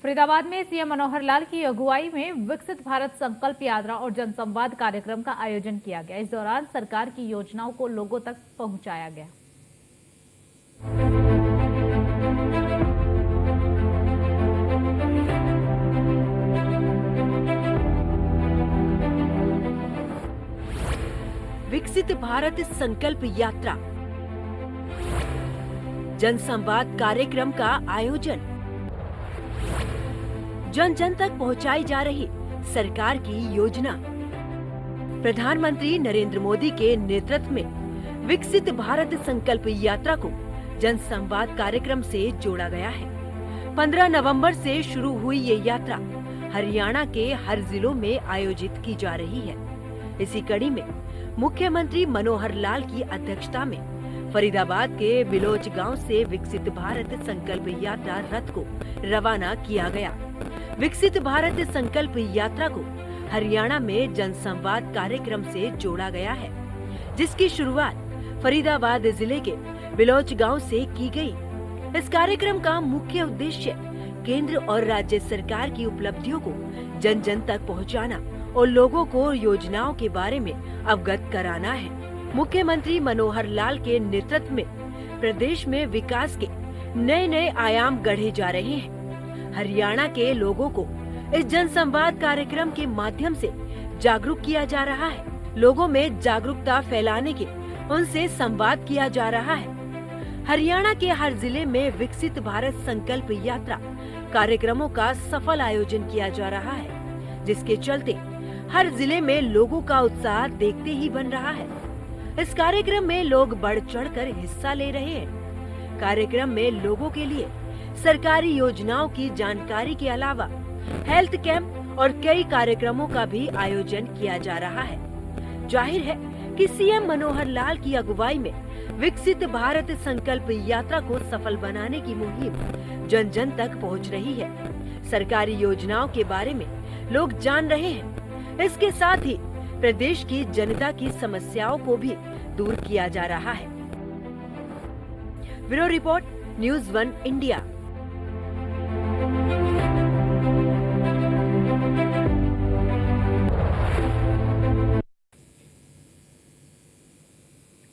फरीदाबाद में सीएम मनोहर लाल की अगुवाई में विकसित भारत संकल्प यात्रा और जनसंवाद कार्यक्रम का आयोजन किया गया। इस दौरान सरकार की योजनाओं को लोगों तक पहुंचाया गया। विकसित भारत संकल्प यात्रा, जनसंवाद कार्यक्रम का आयोजन, जन जन तक पहुंचाई जा रही सरकार की योजना। प्रधानमंत्री नरेंद्र मोदी के नेतृत्व में विकसित भारत संकल्प यात्रा को जनसंवाद कार्यक्रम से जोड़ा गया है। 15 नवंबर से शुरू हुई ये यात्रा हरियाणा के हर जिलों में आयोजित की जा रही है। इसी कड़ी में मुख्यमंत्री मनोहर लाल की अध्यक्षता में फरीदाबाद के बिलोच गांव से विकसित भारत संकल्प यात्रा रथ को रवाना किया गया। विकसित भारत संकल्प यात्रा को हरियाणा में जनसंवाद कार्यक्रम से जोड़ा गया है, जिसकी शुरुआत फरीदाबाद जिले के बिलोच गांव से की गई। इस कार्यक्रम का मुख्य उद्देश्य केंद्र और राज्य सरकार की उपलब्धियों को जन जन तक पहुंचाना और लोगों को योजनाओं के बारे में अवगत कराना है। मुख्यमंत्री मनोहर लाल के नेतृत्व में प्रदेश में विकास के नए नए आयाम गढ़े जा रहे हैं। हरियाणा के लोगों को इस जनसंवाद कार्यक्रम के माध्यम से जागरूक किया जा रहा है। लोगों में जागरूकता फैलाने के उनसे संवाद किया जा रहा है। हरियाणा के हर जिले में विकसित भारत संकल्प यात्रा कार्यक्रमों का सफल आयोजन किया जा रहा है, जिसके चलते हर जिले में लोगों का उत्साह देखते ही बन रहा है। इस कार्यक्रम में लोग बढ़ चढ़कर हिस्सा ले रहे हैं। कार्यक्रम में लोगों के लिए सरकारी योजनाओं की जानकारी के अलावा हेल्थ कैंप और कई कार्यक्रमों का भी आयोजन किया जा रहा है। जाहिर है कि सीएम मनोहर लाल की अगुवाई में विकसित भारत संकल्प यात्रा को सफल बनाने की मुहिम जन जन तक पहुंच रही है। सरकारी योजनाओं के बारे में लोग जान रहे हैं। इसके साथ ही प्रदेश की जनता की समस्याओं को भी दूर किया जा रहा है। Bureau report, news 1 India.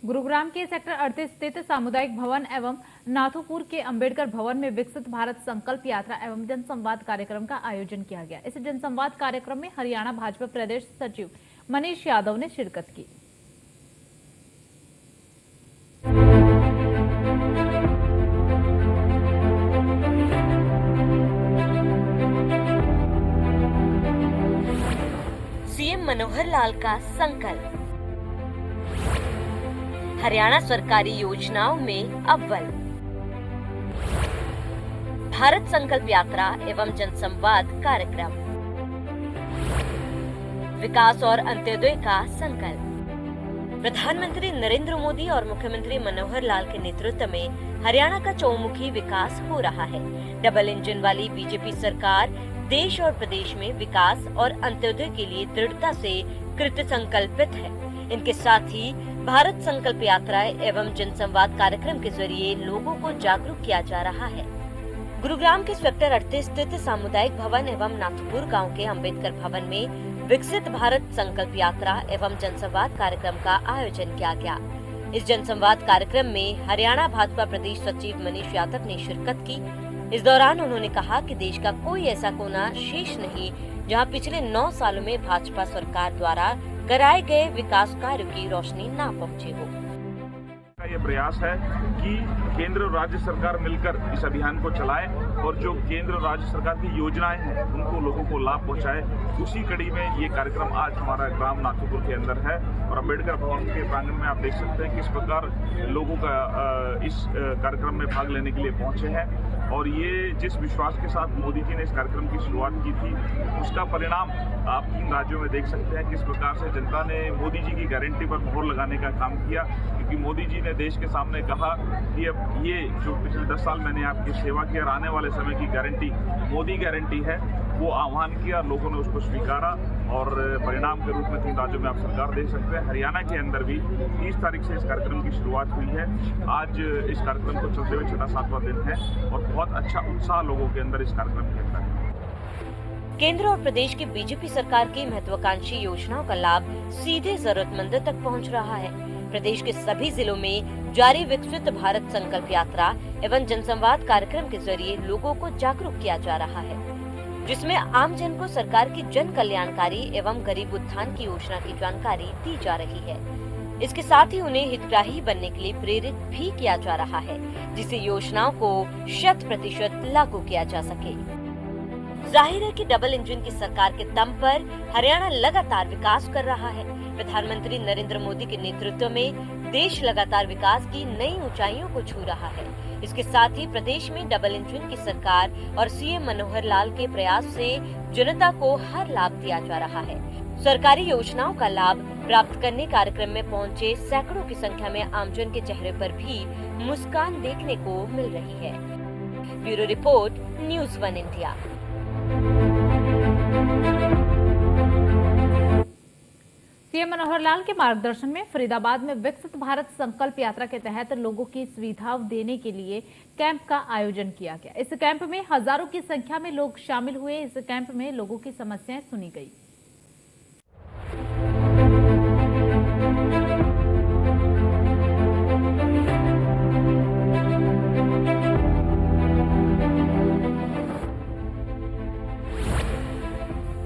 Gurugram के सेक्टर 38 स्थित सामुदायिक भवन एवं नाथुपुर के अंबेडकर भवन में विकसित भारत संकल्प यात्रा एवं जनसंवाद कार्यक्रम का आयोजन किया गया। इस जनसंवाद कार्यक्रम में हरियाणा भाजपा प्रदेश सचिव मनीष यादव ने शिरकत की। सीएम मनोहर लाल का संकल्प, हरियाणा सरकारी योजनाओं में अव्वल। भारत संकल्प यात्रा एवं जनसंवाद कार्यक्रम, विकास और अंत्योदय का संकल्प। प्रधानमंत्री नरेंद्र मोदी और मुख्यमंत्री मनोहर लाल के नेतृत्व में हरियाणा का चौमुखी विकास हो रहा है। डबल इंजन वाली बीजेपी सरकार देश और प्रदेश में विकास और अंत्योदय के लिए दृढ़ता से कृत संकल्पित है। इनके साथ ही भारत संकल्प यात्रा एवं जनसंवाद कार्यक्रम के जरिए लोगों को जागरूक किया जा रहा है। गुरुग्राम के सेक्टर 38 स्थित सामुदायिक भवन एवं नाथपुर गांव के अंबेडकर भवन में विकसित भारत संकल्प यात्रा एवं जनसंवाद कार्यक्रम का आयोजन किया गया। इस जनसंवाद कार्यक्रम में हरियाणा भाजपा प्रदेश सचिव मनीष यादव ने शिरकत की। इस दौरान उन्होंने कहा कि देश का कोई ऐसा कोना शेष नहीं जहां पिछले 9 सालों में भाजपा सरकार द्वारा कराए गए विकास कार्यों की रोशनी ना पहुंची हो। ये प्रयास है कि केंद्र और राज्य सरकार मिलकर इस अभियान को चलाए और जो केंद्र और राज्य सरकार की योजनाएं हैं उनको लोगों को लाभ पहुंचाए। उसी कड़ी में ये कार्यक्रम आज हमारा ग्राम नाथुपुर के अंदर है और अंबेडकर भवन के प्रांगण में आप देख सकते हैं किस प्रकार लोगों का इस कार्यक्रम में भाग लेने के लिए पहुंचे हैं। और ये जिस विश्वास के साथ मोदी जी ने इस कार्यक्रम की शुरुआत की थी उसका परिणाम आप 3 राज्यों में देख सकते हैं। किस प्रकार से जनता ने मोदी जी की गारंटी पर मोहर लगाने का काम किया, क्योंकि मोदी जी ने देश के सामने कहा कि अब ये जो पिछले 10 साल मैंने आपकी सेवा की और आने वाले समय की गारंटी मोदी गारंटी है, वो आह्वान किया, लोगों ने उसको स्वीकारा और परिणाम के रूप में 3 राज्यों में आप सरकार देख सकते हैं। हरियाणा के अंदर भी 30 तारीख से इस कार्यक्रम की शुरुआत हुई है। आज इस कार्यक्रम को चलते हुए 6वां 7वां दिन है और बहुत अच्छा उत्साह लोगों के अंदर इस कार्यक्रम के अंदर है। केंद्र और प्रदेश की बीजेपी सरकार की महत्वाकांक्षी योजनाओं का लाभ सीधे जरूरतमंदों तक पहुंच रहा है। प्रदेश के सभी जिलों में जारी विकसित भारत संकल्प यात्रा एवं जनसंवाद कार्यक्रम के जरिए लोगों को जागरूक किया जा रहा है, जिसमें आम जन को सरकार की जन कल्याणकारी एवं गरीब उत्थान की योजना की जानकारी दी जा रही है। इसके साथ ही उन्हें हितग्राही बनने के लिए प्रेरित भी किया जा रहा है, जिससे योजनाओं को 100% लागू किया जा सके। जाहिर है कि डबल इंजन की सरकार के दम पर हरियाणा लगातार विकास कर रहा है। प्रधानमंत्री नरेंद्र मोदी के नेतृत्व में देश लगातार विकास की नई ऊंचाइयों को छू रहा है। इसके साथ ही प्रदेश में डबल इंजन की सरकार और सीएम मनोहर लाल के प्रयास से जनता को हर लाभ दिया जा रहा है। सरकारी योजनाओं का लाभ प्राप्त करने कार्यक्रम में पहुंचे सैकड़ों की संख्या में आमजन के चेहरे पर भी मुस्कान देखने को मिल रही है। Bureau report, news 1 India. CM Manohar Lal के मार्गदर्शन में फरीदाबाद में विकसित भारत संकल्प यात्रा के तहत लोगों की सुविधाएं देने के लिए कैंप का आयोजन किया गया। इस कैंप में हजारों की संख्या में लोग शामिल हुए। इस कैंप में लोगों की समस्याएं सुनी गई।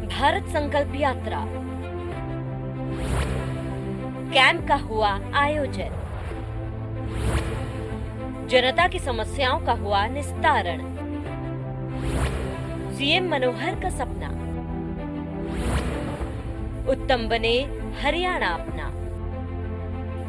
भारत संकल्प यात्रा कैंप का हुआ आयोजन। जनता की समस्याओं का हुआ निस्तारण। सीएम मनोहर का सपना, उत्तम बने हरियाणा अपना।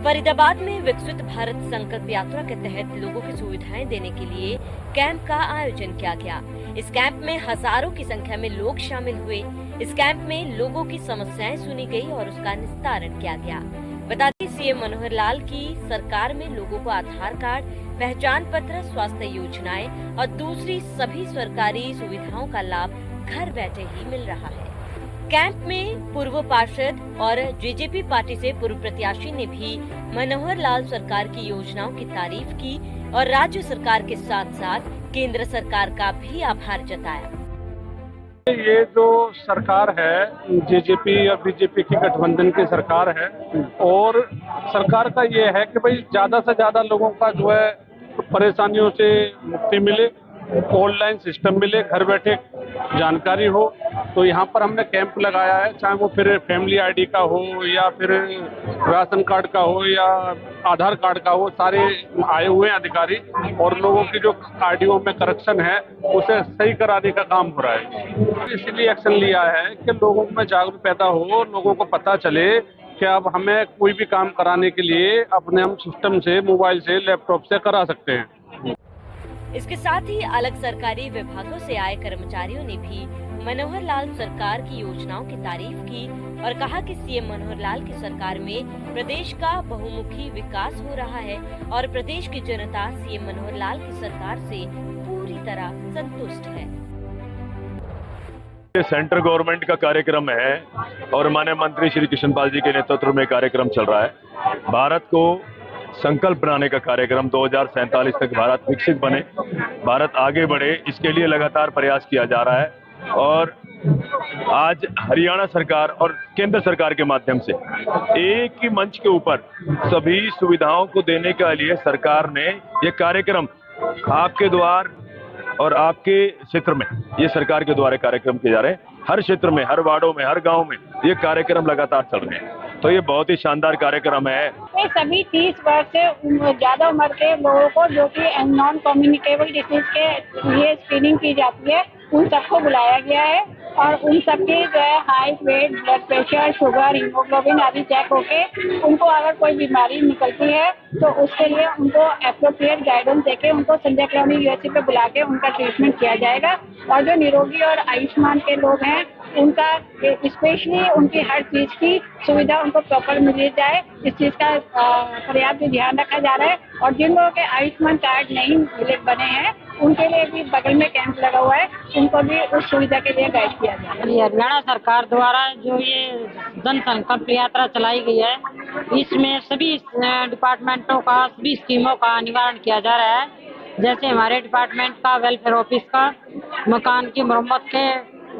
फरीदाबाद में विकसित भारत संकल्प यात्रा के तहत लोगों की सुविधाएं देने के लिए कैंप का आयोजन किया गया। इस कैंप में हजारों की संख्या में लोग शामिल हुए। इस कैंप में लोगों की समस्याएं सुनी गई और उसका निस्तारण किया गया। बता दें, सीएम मनोहर लाल की सरकार में लोगों को आधार कार्ड, पहचान पत्र, स्वास्थ्य योजनाएं और दूसरी सभी सरकारी सुविधाओं का लाभ घर बैठे ही मिल रहा है। कैंप में पूर्व पार्षद और जेजेपी पार्टी से पूर्व प्रत्याशी ने भी मनोहर लाल सरकार की योजनाओं की तारीफ की और राज्य सरकार के साथ साथ केंद्र सरकार का भी आभार जताया। ये जो सरकार है, जेजेपी और बीजेपी की गठबंधन की सरकार है और सरकार का ये है कि भाई ज्यादा से ज्यादा लोगों का जो है परेशानियों से मुक्ति मिले, ऑनलाइन सिस्टम मिले, घर बैठे जानकारी हो। तो यहाँ पर हमने कैंप लगाया है, चाहे वो फिर फैमिली आईडी का हो या फिर राशन कार्ड का हो या आधार कार्ड का हो। सारे आए हुए हैं अधिकारी और लोगों की जो आईडीओ में करेक्शन है उसे सही कराने का काम हो रहा है। इसीलिए एक्शन लिया है कि लोगों में जागरूक पैदा हो, लोगों को पता चले कि अब हमें कोई भी काम कराने के लिए अपने हम सिस्टम से, मोबाइल से, लैपटॉप से करा सकते हैं। इसके साथ ही अलग सरकारी विभागों से आए कर्मचारियों ने भी मनोहर लाल सरकार की योजनाओं की तारीफ की और कहा कि सीएम मनोहर लाल की सरकार में प्रदेश का बहुमुखी विकास हो रहा है और प्रदेश की जनता सीएम मनोहर लाल की सरकार से पूरी तरह संतुष्ट है। सेंट्रल गवर्नमेंट का कार्यक्रम है और माननीय मंत्री श्री कृष्णपाल जी के नेतृत्व में कार्यक्रम चल रहा है। भारत को संकल्प बनाने का कार्यक्रम 2047 तक भारत विकसित बने, भारत आगे बढ़े, इसके लिए लगातार प्रयास किया जा रहा है। और आज हरियाणा सरकार और केंद्र सरकार के माध्यम से एक ही मंच के ऊपर सभी सुविधाओं को देने के लिए सरकार ने ये कार्यक्रम आपके द्वार और आपके क्षेत्र में ये सरकार के द्वारा कार्यक्रम किए जा रहे हैं। हर क्षेत्र में, हर वार्डों में, हर गांव में ये कार्यक्रम लगातार चल रहे हैं। तो ये बहुत ही शानदार कार्यक्रम है। ये सभी 30 वर्ष से ज्यादा उम्र के लोगों को जो कि नॉन कम्युनिकेबल डिसीज के लिए स्क्रीनिंग की जाती है, उन सबको बुलाया गया है और उन सबके जो है height, weight, blood pressure, sugar, haemoglobin आदि चेक होके उनको अगर कोई बीमारी निकलती है तो उसके लिए उनको एप्रोप्रिएट गाइडेंस देके उनको संजय कॉलोनी यूएसए पे बुला के उनका ट्रीटमेंट किया जाएगा। और जो निरोगी और आयुष्मान के लोग हैं उनका स्पेशली उनकी हर चीज की सुविधा उनको प्रॉपर मिल जाए, इस चीज का पर्याप्त ध्यान रखा जा रहा है। और जिन लोगों के आयुष्मान कार्ड नहीं बने हैं उनके लिए भी बगल में कैंप लगा हुआ है, उनको भी उस सुविधा के लिए गाइड किया जा रहा है। हरियाणा सरकार द्वारा जो ये जन संकल्प यात्रा चलाई गई है, इसमें सभी डिपार्टमेंटों का, सभी स्कीमों का निवारण किया जा रहा है। जैसे हमारे डिपार्टमेंट का वेलफेयर ऑफिस का मकान की मरम्मत के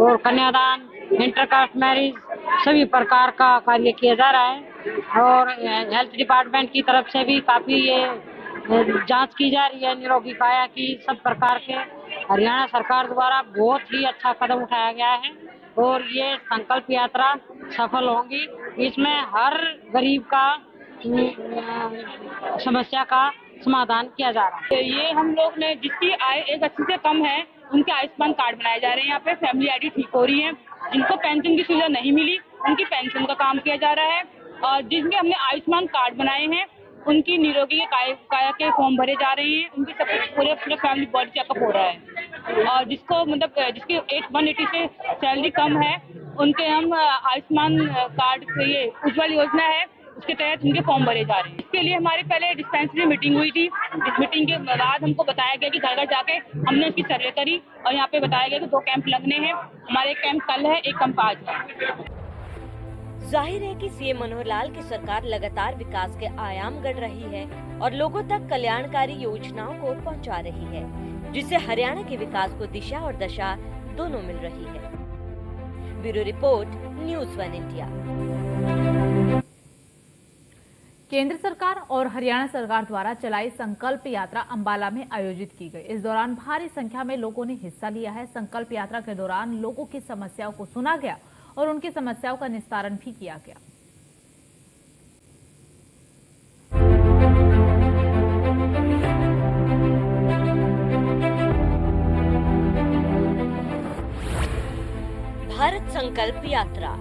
और कन्यादान, इंटरकास्ट मैरिज सभी प्रकार का कार्य किया जा रहा है। और हेल्थ डिपार्टमेंट की तरफ से भी काफी ये जांच की जा रही है निरोगी काया की। सब प्रकार के हरियाणा सरकार द्वारा बहुत ही अच्छा कदम उठाया गया है और ये संकल्प यात्रा सफल होगी। इसमें हर गरीब का समस्या का समाधान किया जा रहा है। ये हम लोग ने जिसकी आय 180 से कम है उनके आयुष्मान कार्ड बनाए जा रहे हैं। यहाँ पे फैमिली आईडी ठीक हो रही है। जिनको पेंशन की सुविधा नहीं मिली उनकी पेंशन का काम किया जा रहा है। और जिनके हमने आयुष्मान कार्ड बनाए हैं उनकी निरोगी काया के फॉर्म भरे जा रहे हैं। उनकी सब पूरे फैमिली बॉडी चेकअप हो रहा है। और जिसको मतलब जिसकी 180 से सैलरी कम है उनके हम आयुष्मान कार्ड ये उज्ज्वल योजना है उसके तहत उनके फॉर्म भरे जा रहे हैं। इसके लिए हमारी पहले डिस्पेंसरी मीटिंग हुई थी। इस मीटिंग के बाद हमको बताया गया कि घर घर जाके हमने उसकी सर्वे करी और यहाँ पे बताया गया कि 2 कैंप लगने हैं। हमारे 1 कैंप कल है, 1 कैंप आज है। जाहिर है कि सीएम मनोहर लाल की सरकार लगातार विकास के आयाम गढ़ रही है और लोगों तक कल्याणकारी योजनाओं को पहुंचा रही है, जिससे हरियाणा के विकास को दिशा और दशा दोनों मिल रही है। Bureau report, news 1 India. केंद्र सरकार और हरियाणा सरकार द्वारा चलाई संकल्प यात्रा अंबाला में आयोजित की गई। इस दौरान भारी संख्या में लोगों ने हिस्सा लिया है। संकल्प यात्रा के दौरान लोगों की समस्याओं को सुना गया और उनकी समस्याओं का निस्तारण भी किया गया। भारत संकल्प यात्रा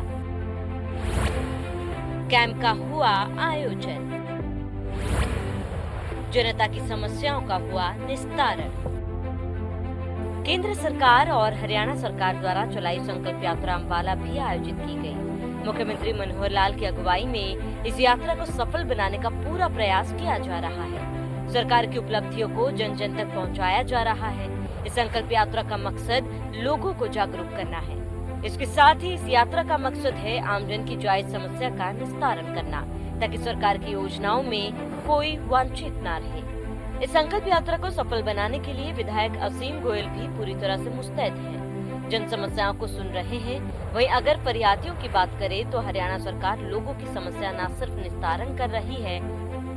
कैंप का हुआ आयोजन, जनता की समस्याओं का हुआ निस्तारण। केंद्र सरकार और हरियाणा सरकार द्वारा चलाई संकल्प यात्रा अंबाला भी आयोजित की गई। मुख्यमंत्री मनोहर लाल की अगुवाई में इस यात्रा को सफल बनाने का पूरा प्रयास किया जा रहा है। सरकार की उपलब्धियों को जन जन तक पहुंचाया जा रहा है। इस संकल्प यात्रा का मकसद लोगों को जागरूक करना है। इसके साथ ही इस यात्रा का मकसद है आमजन की जायज समस्या का निस्तारण करना, ताकि सरकार की योजनाओं में कोई वंचित न रहे। इस संकल्प यात्रा को सफल बनाने के लिए विधायक असीम गोयल भी पूरी तरह से मुस्तैद हैं। जन समस्याओं को सुन रहे हैं। वहीं अगर फरियादियों की बात करें तो हरियाणा सरकार लोगों की समस्या न सिर्फ निस्तारण कर रही है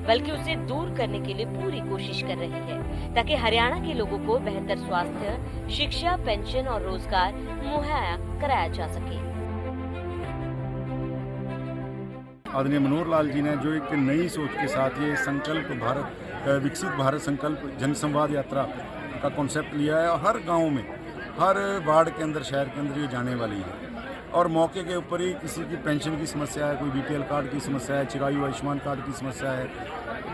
बल्कि उसे दूर करने के लिए पूरी कोशिश कर रही है, ताकि हरियाणा के लोगों को बेहतर स्वास्थ्य, शिक्षा, पेंशन और रोजगार मुहैया कराया जा सके। आदरणीय मनोहर लाल जी ने जो एक नई सोच के साथ ये संकल्प भारत विकसित भारत संकल्प जनसंवाद यात्रा का कॉन्सेप्ट लिया है और हर गांव में, हर वार्ड के अंदर, शहर के अंदर ये जाने वाली है। और मौके के ऊपर ही किसी की पेंशन की समस्या है, कोई बीपीएल कार्ड की समस्या है, चिरायु आयुष्मान कार्ड की समस्या है,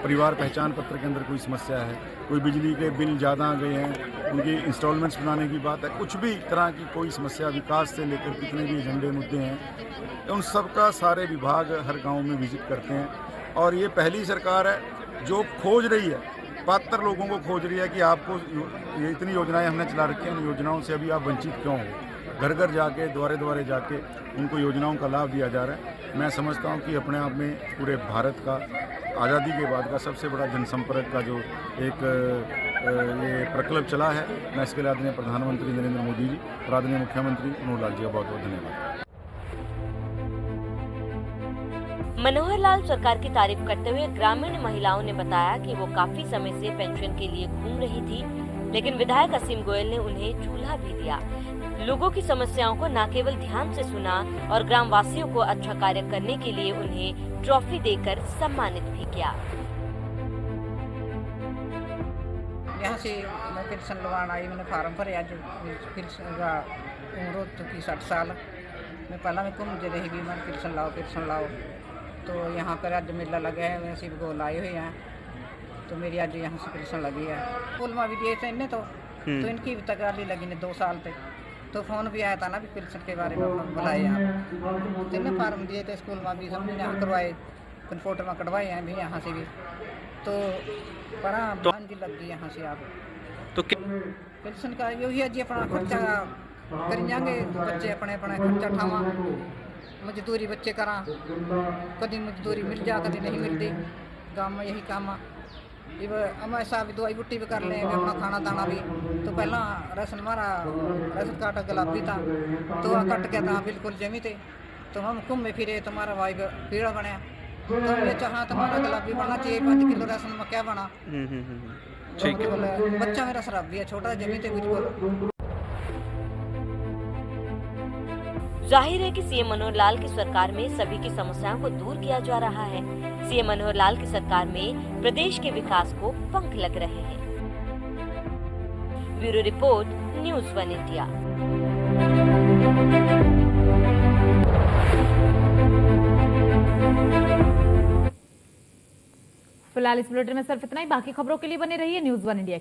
परिवार पहचान पत्र के अंदर कोई समस्या है, कोई बिजली के बिल ज़्यादा आ गए हैं, उनकी इंस्टॉलमेंट्स बनाने की बात है, कुछ भी तरह की कोई समस्या, विकास से लेकर कितने भी एजेंडे मुद्दे हैं, उन सब का सारे विभाग हर गांव में विजिट करते हैं। और ये पहली सरकार है जो खोज रही है, पात्र लोगों को खोज रही है कि आपको ये इतनी योजनाएं हमने चला रखी हैं, उन योजनाओं से अभी आप वंचित क्यों हो। घर घर जाके, द्वारे द्वारे जाके उनको योजनाओं का लाभ दिया जा रहा है। मैं समझता हूँ कि अपने आप में पूरे भारत का आज़ादी के बाद का सबसे बड़ा जनसंपर्क का जो एक ये प्रकल्प चला है, मैं इसके लिए आदरणीय प्रधानमंत्री नरेंद्र मोदी जी और आदरणीय मुख्यमंत्री मनोहर लाल जी का बहुत बहुत धन्यवाद। मनोहर लाल सरकार की तारीफ करते हुए ग्रामीण महिलाओं ने बताया कि वो काफी समय से पेंशन के लिए घूम रही थी, लेकिन विधायक असीम गोयल ने उन्हें चूल्हा भी दिया। लोगों की समस्याओं को न केवल ध्यान से सुना और ग्राम वासियों को अच्छा कार्य करने के लिए उन्हें ट्रॉफी देकर सम्मानित भी किया। यहाँ से मैं पेंशन लवान आई, मैंने फार्म भरे। अज पेंशन का उम्र हो चुकी 60 साल। मैं पहला मैं घूमते रहेगी, मैं पेंशन लाओ। तो यहाँ पर अज मेला लगा है, मैं शिव गोल आए हुए हैं, तो मेरी आज यहाँ से पेंशन लगी है। स्कूल में भी दिए थे इन्हें तो इनकी भी तकरारी लगी ने 2 साल पे। तो फोन भी आया था ना भी पेंशन के बारे में बुलाए यहाँ, तो इन्हें फार्म दिए थे स्कूल में भी, समझे यहाँ करवाए, फिर फोटो में कटवाए हैं भी यहाँ से भी। तो परा बहन जी लग गई यहाँ से आप तो पेंशन का यही है जी, अपना खर्चा कर जाएंगे, बच्चे अपने खर्चा उठावा, मजदूरी बच्चे करा, कभी मजदूरी मिल जा कभी नहीं मिलती, गाँव में यही काम इब हम ऐसा भी दवाई बूटी भी कर लें अपना खाना दाना भी। तो पहला राशन हमारा राशन कार्ड गुलाबी था, तो वह कट गया था बिल्कुल जमी थे। तो हम घूमे फिरे तो हमारा वाइफ पीड़ा बनया। तो हमने चाहा तुम्हारा गुलाबी बनना चाहिए, 5 किलो राशन में क्या बना। तो बोले बच्चा मेरा शराबी है, छोटा जमी थे बिल्कुल। जाहिर है कि सीएम मनोहर लाल की सरकार में सभी की समस्याओं को दूर किया जा रहा है। सीएम मनोहर लाल की सरकार में प्रदेश के विकास को पंख लग रहे हैं। Bureau report, news 1 India. फिलहाल इस बुलेटिन में सिर्फ इतना ही। बाकी खबरों के लिए बने रहिए न्यूज़ 1 इंडिया।